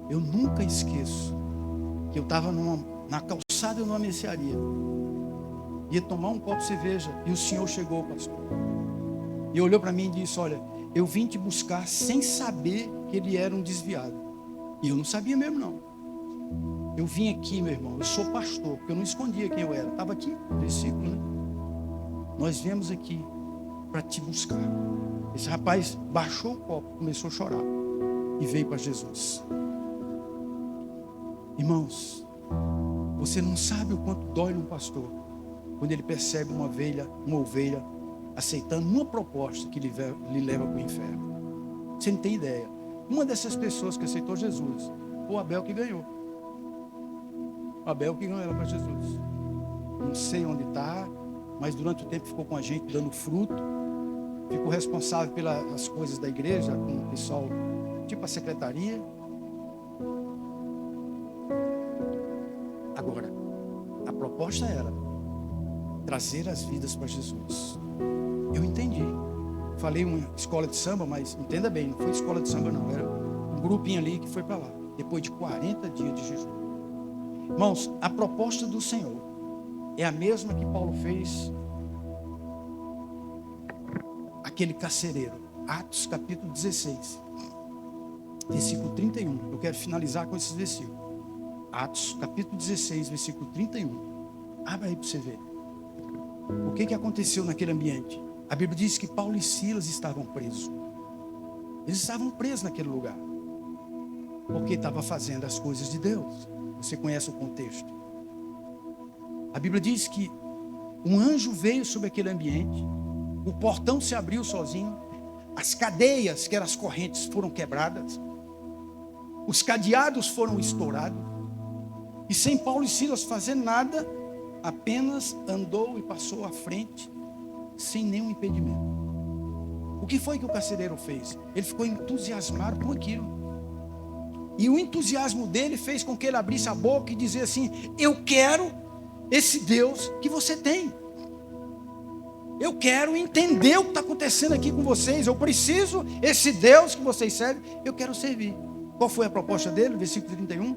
eu nunca esqueço que eu estava na calçada de uma mercearia, ia tomar um copo de cerveja, e o senhor chegou, pastor, e olhou para mim e disse: olha, eu vim te buscar sem saber que ele era um desviado. E eu não sabia mesmo não. Eu vim aqui, meu irmão, eu sou pastor, porque eu não escondia quem eu era. Estava aqui, versículo, né? Nós viemos aqui para te buscar. Esse rapaz baixou o copo, começou a chorar e veio para Jesus. Irmãos, você não sabe o quanto dói num pastor quando ele percebe uma ovelha aceitando uma proposta que lhe leva para o inferno. Você não tem ideia. Uma dessas pessoas que aceitou Jesus, o Abel que ganhou. O Abel que ganhou ela para Jesus. Não sei onde está, mas durante o tempo ficou com a gente dando fruto. Ficou responsável pelas coisas da igreja, com o pessoal, tipo a secretaria. Agora, proposta era trazer as vidas para Jesus. Eu entendi. Falei uma escola de samba, mas entenda bem, não foi escola de samba não, era um grupinho ali que foi para lá, depois de 40 dias de jejum. Irmãos, a proposta do Senhor é a mesma que Paulo fez aquele carcereiro. Atos capítulo 16, versículo 31. Eu quero finalizar com esses versículos. Atos capítulo 16, versículo 31. Abra aí para você ver. O que aconteceu naquele ambiente? A Bíblia diz que Paulo e Silas estavam presos. Eles estavam presos naquele lugar, porque estavam fazendo as coisas de Deus. Você conhece o contexto. A Bíblia diz que um anjo veio sobre aquele ambiente, o portão se abriu sozinho, as cadeias, que eram as correntes, foram quebradas, os cadeados foram estourados, e sem Paulo e Silas fazer nada, apenas andou e passou à frente, sem nenhum impedimento. O que foi que o carcereiro fez? Ele ficou entusiasmado com aquilo. E o entusiasmo dele fez com que ele abrisse a boca e dizia assim: eu quero esse Deus que você tem. Eu quero entender o que está acontecendo aqui com vocês. Eu preciso, esse Deus que vocês servem, eu quero servir. Qual foi a proposta dele? Versículo 31.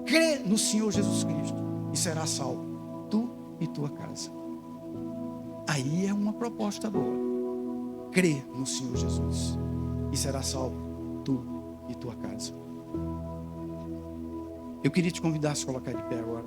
Crê no Senhor Jesus Cristo e será salvo, tu e tua casa. Aí é uma proposta boa. Crê no Senhor Jesus e será salvo, tu e tua casa. Eu queria te convidar a se colocar de pé agora.